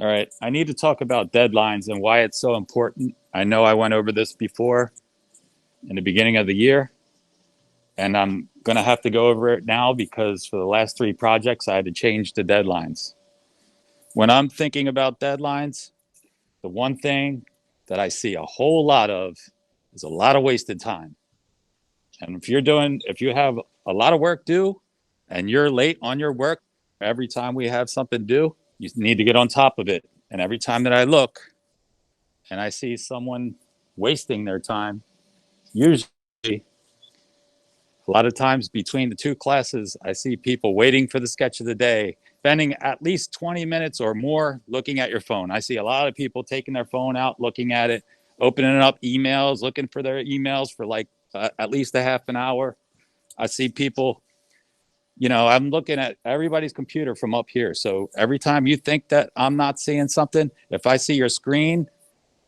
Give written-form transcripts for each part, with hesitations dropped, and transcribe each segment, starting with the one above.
All right. I need to talk about deadlines and why it's so important. I know I went over this before in the beginning of the year, and I'm going to have to go over it now because for the last three projects, I had to change the deadlines. When I'm thinking about deadlines, the one thing that I see a whole lot of is a lot of wasted time. And if you have a lot of work due and you're late on your work, every time we have something due, you need to get on top of it. And every time that I look and I see someone wasting their time, usually a lot of times between the two classes, I see people waiting for the sketch of the day, spending at least 20 minutes or more looking at your phone. I see a lot of people taking their phone out, looking at it, opening up emails, looking for their emails for like at least a half an hour. I see people, I'm looking at everybody's computer from up here. So every time you think that I'm not seeing something, if I see your screen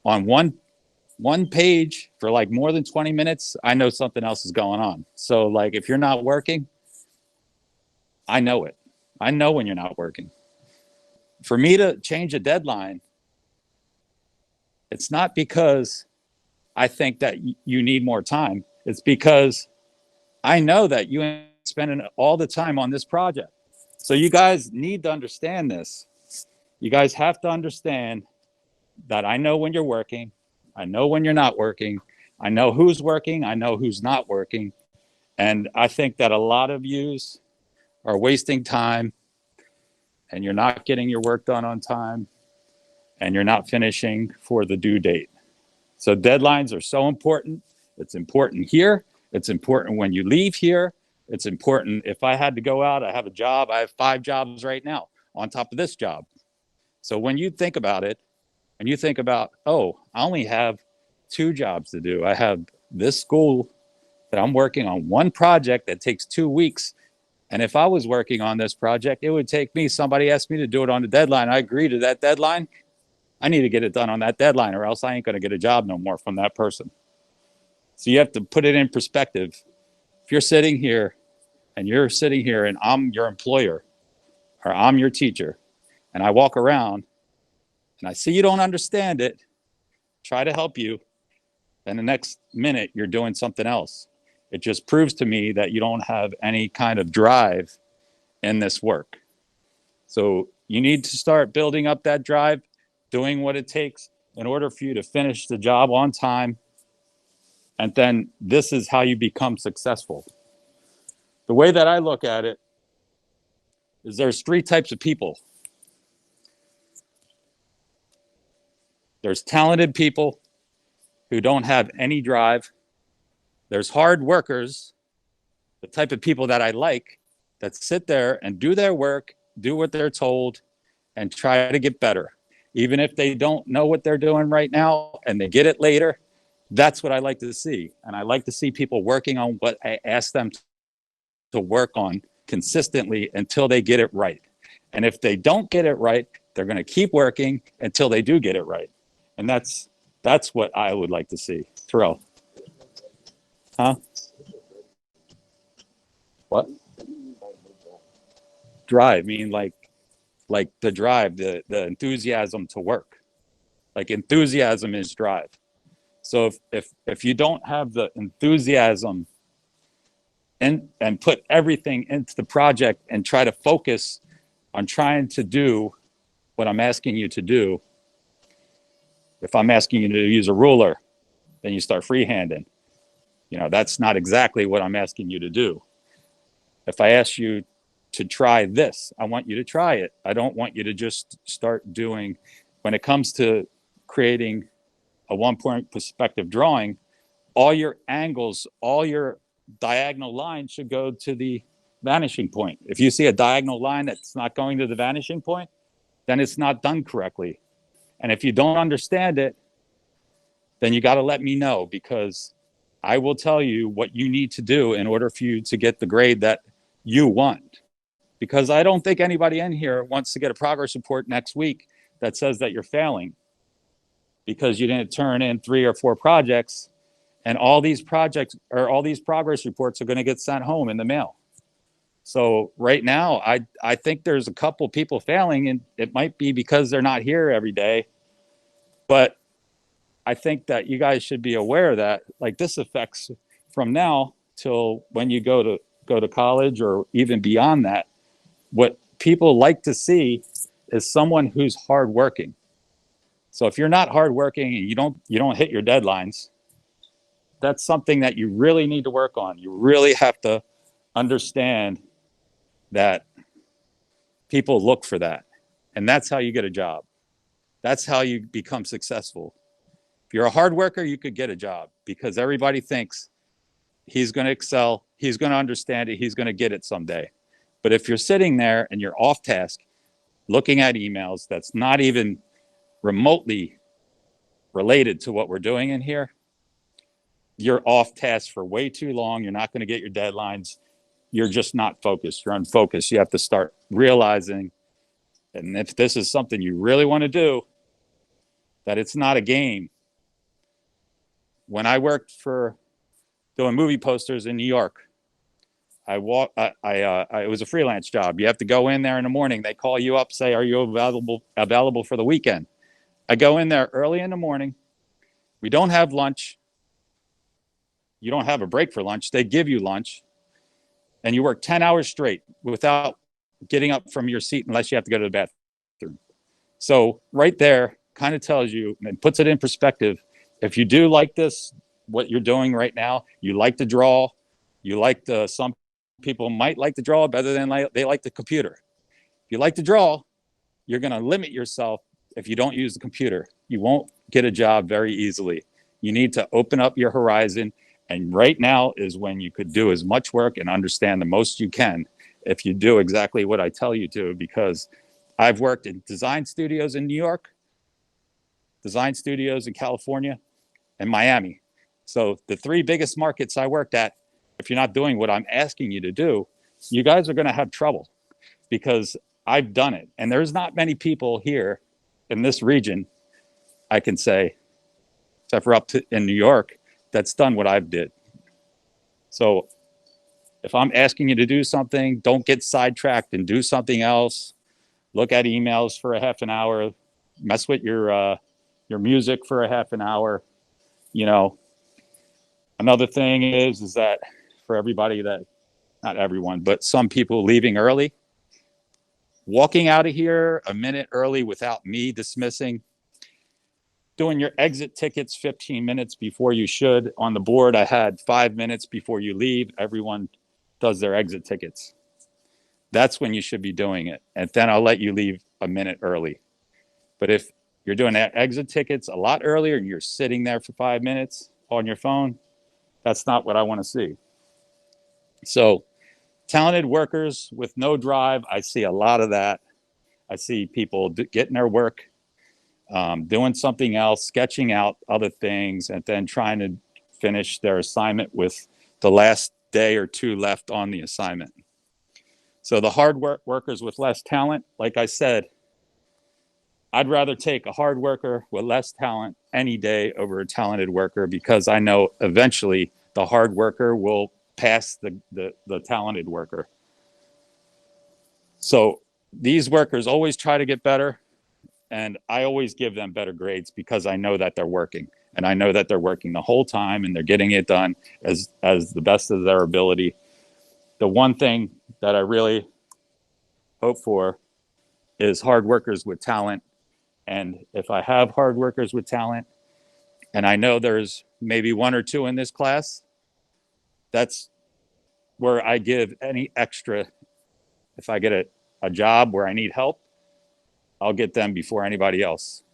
on one page for like more than 20 minutes, I know something else is going on. So like if you're not working, I know it. I know when you're not working. For me to change a deadline, it's not because I think that you need more time. It's because I know that you ain't spending all the time on this project. So you guys need to understand this. You guys have to understand that I know when you're working. I know when you're not working. I know who's working. I know who's not working. And I think that a lot of yous are wasting time and you're not getting your work done on time and you're not finishing for the due date. So deadlines are so important. It's important here. It's important when you leave here. It's important if I had to go out, I have a job. I have 5 jobs right now on top of this job. So when you think about it and you think about, oh, I only have 2 jobs to do. I have this school that I'm working on one project that takes 2 weeks. And if I was working on this project, it would take me, somebody asked me to do it on the deadline. I agree to that deadline. I need to get it done on that deadline or else I ain't going to get a job no more from that person. So you have to put it in perspective. If you're sitting here and I'm your employer or I'm your teacher and I walk around and I see you don't understand it, try to help you, and the next minute you're doing something else. It just proves to me that you don't have any kind of drive in this work. So you need to start building up that drive, doing what it takes in order for you to finish the job on time. And then this is how you become successful. The way that I look at it is there's 3 types of people. There's talented people who don't have any drive. There's hard workers, the type of people that I like, that sit there and do their work, do what they're told, and try to get better. Even if they don't know what they're doing right now and they get it later, that's what I like to see. And I like to see people working on what I ask them to work on consistently until they get it right. And if they don't get it right, they're going to keep working until they do get it right. And that's what I would like to see. Terrell, huh? What? Drive? I mean like the drive, the enthusiasm to work. Like enthusiasm is drive. So if you don't have the enthusiasm and put everything into the project and try to focus on trying to do what I'm asking you to do, if I'm asking you to use a ruler, then you start freehanding. That's not exactly what I'm asking you to do. If I ask you to try this, I want you to try it. I don't want you to just start doing, when it comes to creating a 1 point perspective drawing, all your angles, all your diagonal lines should go to the vanishing point. If you see a diagonal line that's not going to the vanishing point, then it's not done correctly. And if you don't understand it, then you got to let me know, because I will tell you what you need to do in order for you to get the grade that you want. Because I don't think anybody in here wants to get a progress report next week that says that you're failing because you didn't turn in 3 or 4 projects, and all these projects or all these progress reports are going to get sent home in the mail. So right now, I think there's a couple people failing, and it might be because they're not here every day. But I think that you guys should be aware that like this affects from now till when you go to college or even beyond that. What people like to see is someone who's hardworking. So if you're not hardworking and you don't hit your deadlines, that's something that you really need to work on. You really have to understand that people look for that. And that's how you get a job. That's how you become successful. If you're a hard worker, you could get a job because everybody thinks he's going to excel, he's going to understand it, he's going to get it someday. But if you're sitting there and you're off task, looking at emails that's not even remotely related to what we're doing in here, you're off task for way too long. You're not going to get your deadlines. You're just not focused. You're unfocused. You have to start realizing, and if this is something you really want to do, that it's not a game. When I worked for doing movie posters in New York, it was a freelance job. You have to go in there in the morning. They call you up, say, "Are you available for the weekend?" I go in there early in the morning. We don't have lunch. You don't have a break for lunch. They give you lunch, and you work 10 hours straight without getting up from your seat unless you have to go to the bathroom. So right there kind of tells you and puts it in perspective. If you do like this, what you're doing right now, you like to draw, you like the, some people might like to draw better than they like the computer. If you like to draw, you're going to limit yourself if you don't use the computer. You won't get a job very easily. You need to open up your horizon. And right now is when you could do as much work and understand the most you can if you do exactly what I tell you to, because I've worked in design studios in New York, design studios in California, and Miami. So the three biggest markets I worked at, if you're not doing what I'm asking you to do, you guys are going to have trouble because I've done it. And there's not many people here in this region, I can say, except for up to in New York, that's done what I've did. So if I'm asking you to do something, don't get sidetracked and do something else. Look at emails for a half an hour, mess with your music for a half an hour. You know, another thing is that for everybody that, not everyone, but some people leaving early, walking out of here a minute early without me dismissing, doing your exit tickets 15 minutes before you should. On the board, I had 5 minutes before you leave. Everyone does their exit tickets. That's when you should be doing it. And then I'll let you leave a minute early. But if you're doing exit tickets a lot earlier and you're sitting there for 5 minutes on your phone, that's not what I want to see. So talented workers with no drive, I see a lot of that. I see people getting their work, doing something else, sketching out other things, and then trying to finish their assignment with the last day or two left on the assignment. So the hard workers with less talent, like I said, I'd rather take a hard worker with less talent any day over a talented worker because I know eventually the hard worker will pass the talented worker. So these workers always try to get better, and I always give them better grades because I know that they're working, and I know that they're working the whole time and they're getting it done as the best of their ability. The one thing that I really hope for is hard workers with talent. And if I have hard workers with talent, and I know there's maybe one or two in this class, that's where I give any extra. If I get a job where I need help, I'll get them before anybody else.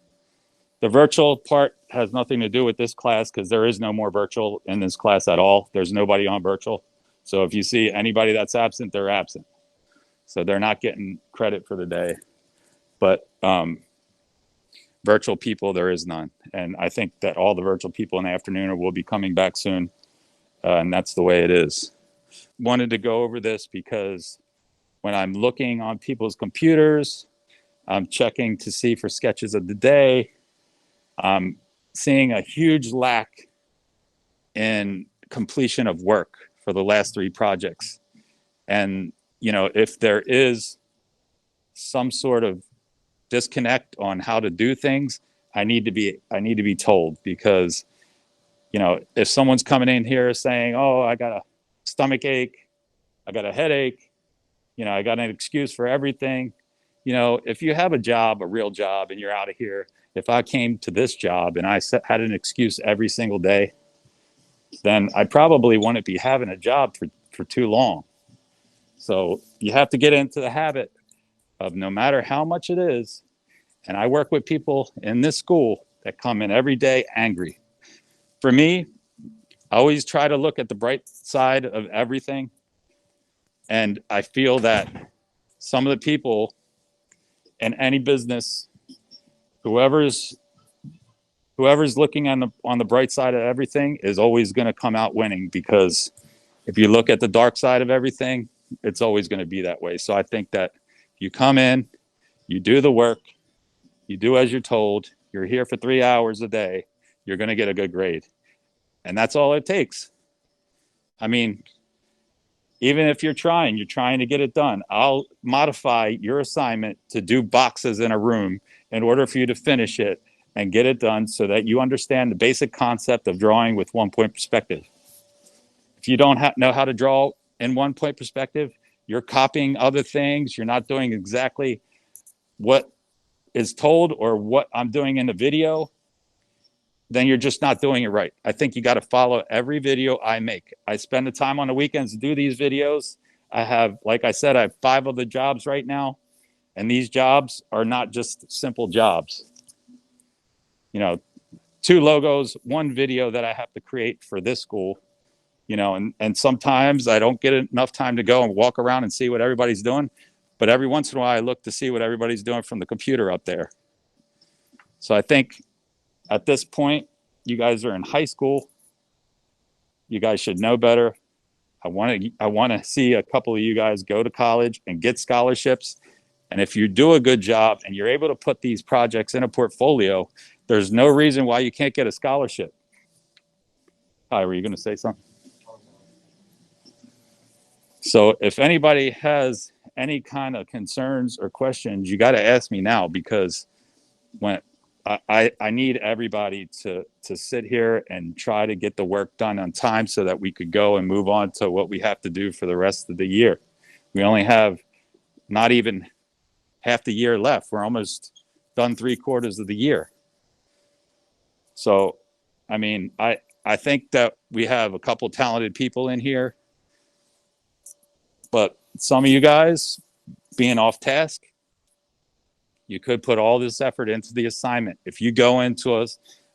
The virtual part has nothing to do with this class because there is no more virtual in this class at all. There's nobody on virtual. So if you see anybody that's absent, they're absent. So they're not getting credit for the day. But virtual people, there is none. And I think that all the virtual people in the afternoon will be coming back soon. And that's the way it is. Wanted to go over this because when I'm looking on people's computers, I'm checking to see for sketches of the day. I'm seeing a huge lack in completion of work for the last three projects. And if there is some sort of disconnect on how to do things, I need to be told, because if someone's coming in here saying, oh, I got a stomach ache, I got a headache, I got an excuse for everything. If you have a job, a real job, and you're out of here, if I came to this job and I had an excuse every single day, then I probably wouldn't be having a job for too long. So you have to get into the habit of, no matter how much it is, and I work with people in this school that come in every day angry. For me, I always try to look at the bright side of everything. And I feel that some of the people in any business, whoever's looking on the bright side of everything is always going to come out winning, because if you look at the dark side of everything, it's always going to be that way. So I think that you come in, you do the work, you do as you're told, you're here for 3 hours a day, you're going to get a good grade. And that's all it takes. I mean, even if you're trying to get it done, I'll modify your assignment to do boxes in a room in order for you to finish it and get it done, so that you understand the basic concept of drawing with 1-point perspective. If you don't know how to draw in 1-point perspective, you're copying other things, you're not doing exactly what is told or what I'm doing in the video, then you're just not doing it right. I think you got to follow every video I make. I spend the time on the weekends to do these videos. I have, like I said, I have 5 other jobs right now, and these jobs are not just simple jobs. 2 logos, 1 video that I have to create for this school, and sometimes I don't get enough time to go and walk around and see what everybody's doing. But every once in a while, I look to see what everybody's doing from the computer up there. So I think at this point, you guys are in high school. You guys should know better. I want to see a couple of you guys go to college and get scholarships. And if you do a good job and you're able to put these projects in a portfolio, there's no reason why you can't get a scholarship. Hi, were you going to say something? So if anybody has any kind of concerns or questions, you got to ask me now, because when I need everybody to sit here and try to get the work done on time, so that we could go and move on to what we have to do for the rest of the year. We only have not even half the year left. We're almost done 3/4 of the year. So, I mean, I think that we have a couple talented people in here, but some of you guys being off task, you could put all this effort into the assignment. If you go into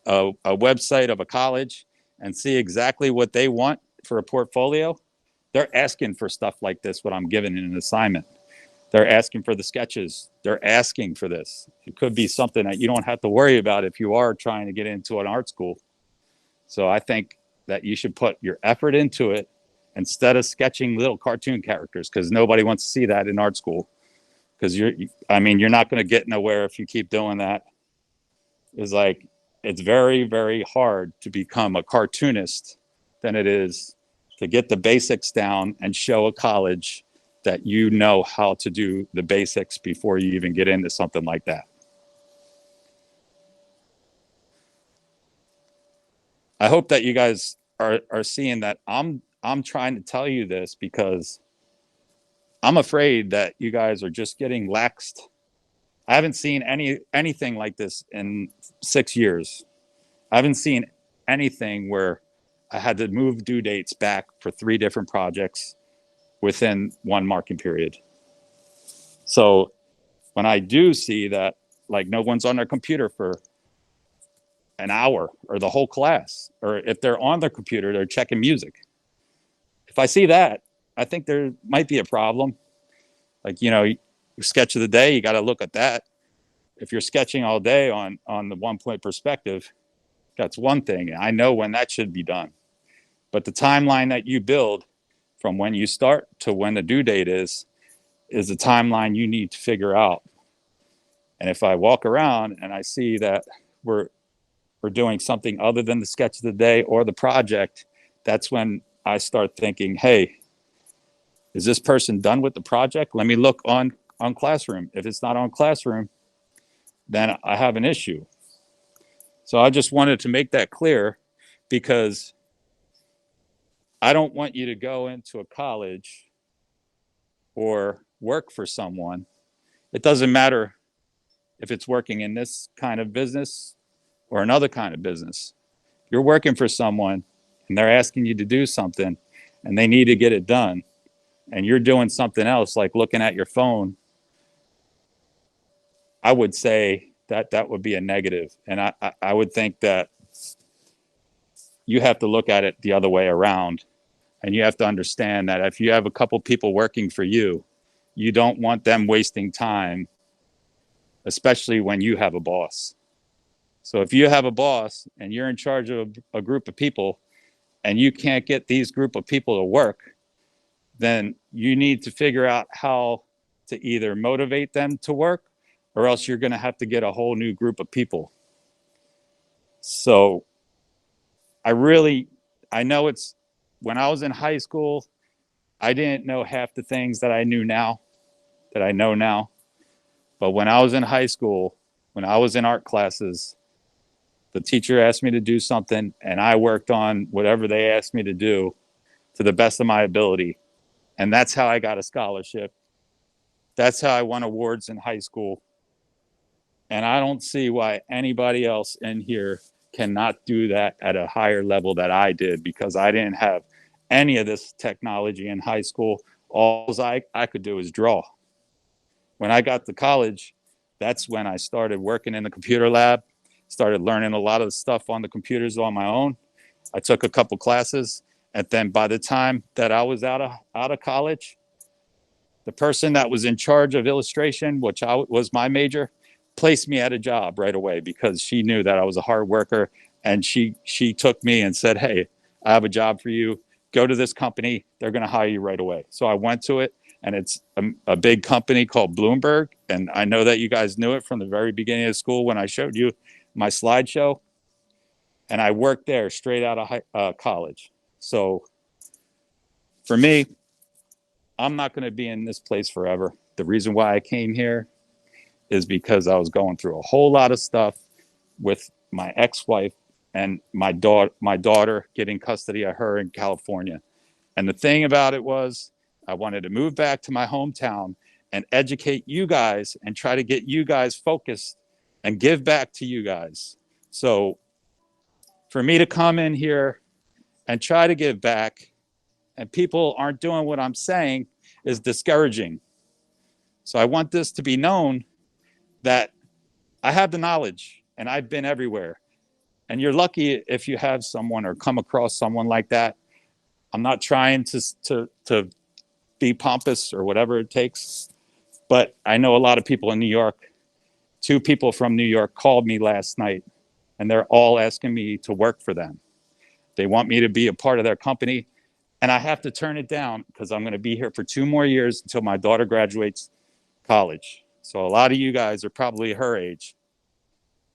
a website of a college and see exactly what they want for a portfolio, they're asking for stuff like this, what I'm giving in an assignment. They're asking for the sketches. They're asking for this. It could be something that you don't have to worry about if you are trying to get into an art school. So I think that you should put your effort into it instead of sketching little cartoon characters, because nobody wants to see that in art school. Because you're not going to get nowhere if you keep doing that. It's very, very hard to become a cartoonist than it is to get the basics down and show a college that you know how to do the basics before you even get into something like that. I hope that you guys are seeing that I'm trying to tell you this, because I'm afraid that you guys are just getting laxed. I haven't seen anything like this in 6 years. I haven't seen anything where I had to move due dates back for 3 different projects within 1 marking period. So when I do see that, like, no one's on their computer for an hour or the whole class, or if they're on their computer, they're checking music. If I see that, I think there might be a problem. Like, your sketch of the day, you got to look at that. If you're sketching all day on the 1-point perspective, that's one thing. I know when that should be done. But the timeline that you build from when you start to when the due date is the timeline you need to figure out. And if I walk around and I see that we're doing something other than the sketch of the day or the project, that's when I start thinking, hey, Is this person done with the project? Let me look on Classroom. If it's not on Classroom, then I have an issue. So I just wanted to make that clear, because I don't want you to go into a college or work for someone. It doesn't matter if it's working in this kind of business or another kind of business. You're working for someone and they're asking you to do something and they need to get it done, and you're doing something else like looking at your phone. I would say that that would be a negative. And I would think that you have to look at it the other way around. And you have to understand that if you have a couple people working for you, you don't want them wasting time, especially when you have a boss. So if you have a boss and you're in charge of a group of people and you can't get these group of people to work, then you need to figure out how to either motivate them to work, or else you're going to have to get a whole new group of people. So I know it's, when I was in high school, I didn't know half the things that I knew now, that I know now. But when I was in high school, when I was in art classes, the teacher asked me to do something and I worked on whatever they asked me to do to the best of my ability. And that's how I got a scholarship. That's how I won awards in high school. And I don't see why anybody else in here cannot do that at a higher level that I did, because I didn't have any of this technology in high school. All I could do is draw. When I got to college, that's when I started working in the computer lab, started learning a lot of the stuff on the computers on my own. I took a couple classes, and then by the time that I was out of college, the person that was in charge of illustration, which was my major, placed me at a job right away, because she knew that I was a hard worker, and she took me and said, "Hey, I have a job for you. Go to this company. They're going to hire you right away." So I went to it, and it's a big company called Bloomberg. And I know that you guys knew it from the very beginning of school when I showed you my slideshow. And I worked there straight out of college. So for me, I'm not going to be in this place forever. The reason why I came here is because I was going through a whole lot of stuff with my ex-wife and my daughter getting custody of her in California. And the thing about it was, I wanted to move back to my hometown and educate you guys and try to get you guys focused and give back to you guys. So for me to come in here and try to give back, and people aren't doing what I'm saying, is discouraging. So I want this to be known that I have the knowledge and I've been everywhere. And you're lucky if you have someone or come across someone like that. I'm not trying to be pompous or whatever it takes, but I know a lot of people in New York. 2 people from New York called me last night, and they're all asking me to work for them. They want me to be a part of their company, and I have to turn it down because I'm going to be here for 2 more years until my daughter graduates college. So a lot of you guys are probably her age.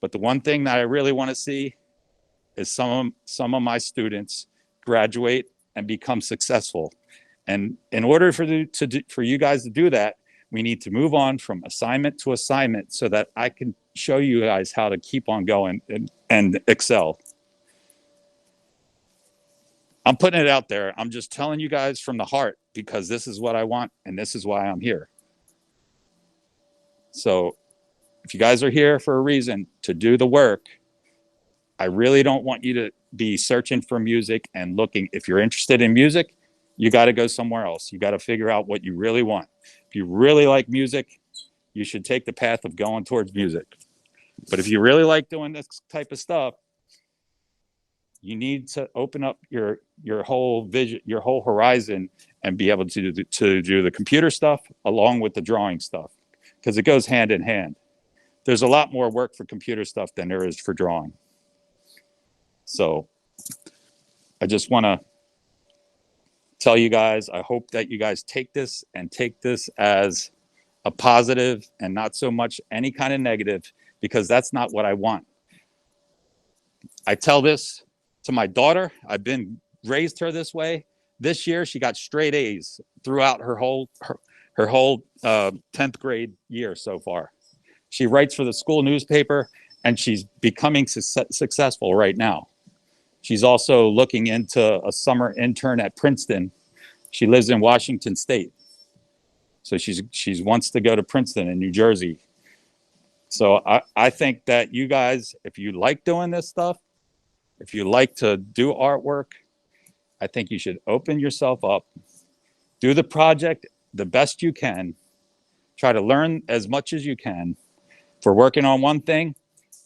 But the one thing that I really want to see is some of my students graduate and become successful. And in order for you guys to do that, we need to move on from assignment to assignment so that I can show you guys how to keep on going and excel. I'm putting it out there. I'm just telling you guys from the heart, because this is what I want and this is why I'm here. So if you guys are here for a reason to do the work, I really don't want you to be searching for music and looking. If you're interested in music, you got to go somewhere else. You got to figure out what you really want. If you really like music, you should take the path of going towards music. But if you really like doing this type of stuff, you need to open up your whole vision, your whole horizon, and be able to do the computer stuff along with the drawing stuff, because it goes hand in hand. There's a lot more work for computer stuff than there is for drawing. So I just want to tell you guys, I hope that you guys take this as a positive and not so much any kind of negative, because that's not what I want. I tell this to my daughter. I've been raised her this way, this year she got straight A's throughout her whole 10th grade year so far. She writes for the school newspaper, and she's becoming successful right now. She's also looking into a summer intern at Princeton. She lives in Washington State, so she's wants to go to Princeton in New Jersey. So I think that you guys, if you like doing this stuff, if you like to do artwork, I think you should open yourself up, do the project the best you can, try to learn as much as you can. For working on one thing,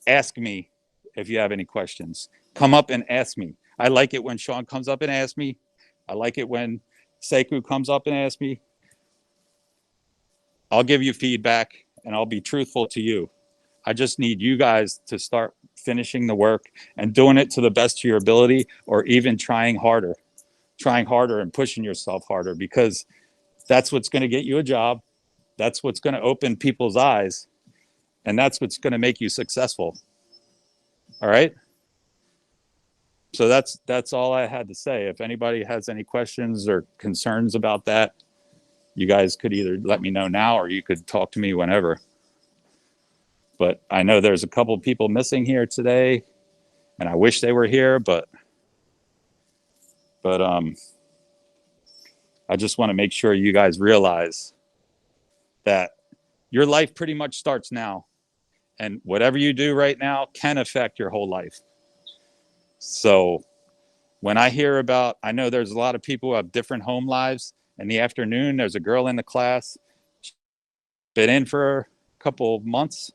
ask me if you have any questions. Come up and ask me. I like it when Sean comes up and asks me. I like it when Sekou comes up and asks me. I'll give you feedback and And I'll be truthful to you. I just need you guys to start finishing the work and doing it to the best of your ability, or even trying harder and pushing yourself harder, because that's what's going to get you a job. That's what's going to open people's eyes, and that's what's going to make you successful. All right. So that's all I had to say. If anybody has any questions or concerns about that, you guys could either let me know now, or you could talk to me whenever. But I know there's a couple of people missing here today, and I wish they were here, but I just want to make sure you guys realize that your life pretty much starts now, and whatever you do right now can affect your whole life. So when I hear about, I know there's a lot of people who have different home lives. In the afternoon, there's a girl in the class, been in for a couple of months,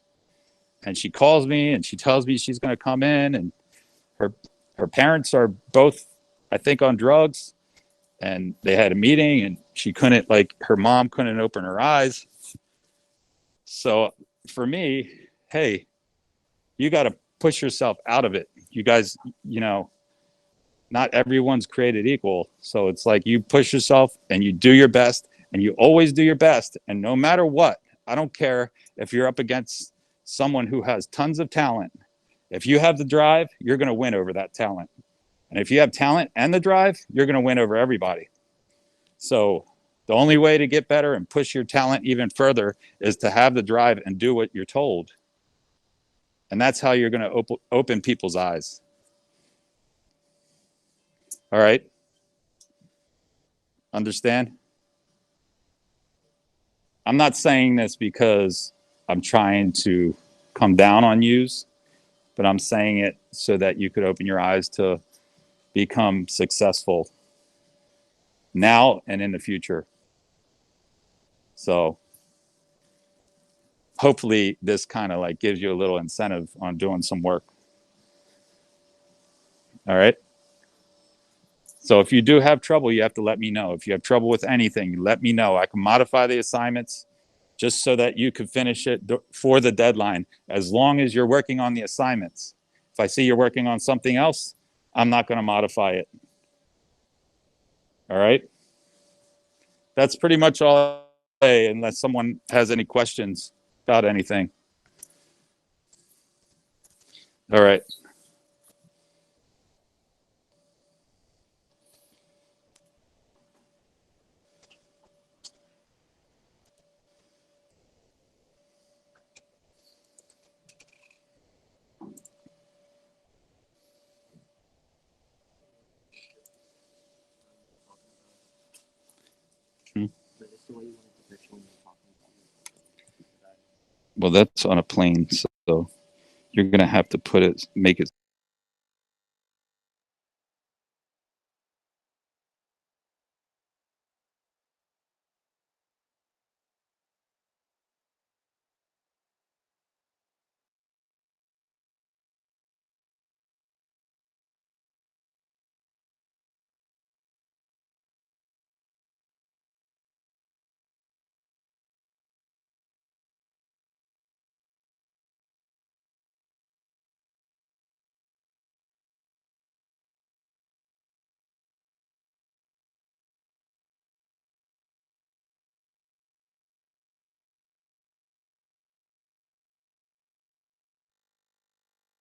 and she calls me and she tells me she's going to come in, and her parents are both, I think, on drugs, and they had a meeting, and she couldn't, like, her mom couldn't open her eyes. So for me, hey, you got to push yourself out of it. You guys, you know, not everyone's created equal. So it's like you push yourself and you do your best, and you always do your best. And no matter what, I don't care if you're up against someone who has tons of talent. If you have the drive, you're going to win over that talent. And if you have talent and the drive, you're going to win over everybody. So the only way to get better and push your talent even further is to have the drive and do what you're told. And that's how you're going to open people's eyes. All right. Understand? I'm not saying this because I'm trying to come down on yous, but I'm saying it so that you could open your eyes to become successful now and in the future. So hopefully this kind of like gives you a little incentive on doing some work. All right. So if you do have trouble, you have to let me know. If you have trouble with anything, let me know. I can modify the assignments just so that you can finish it for the deadline, as long as you're working on the assignments. If I see you're working on something else, I'm not going to modify it. All right. That's pretty much all I say, unless someone has any questions about anything. All right. Well, that's on a plane, so you're going to have to make it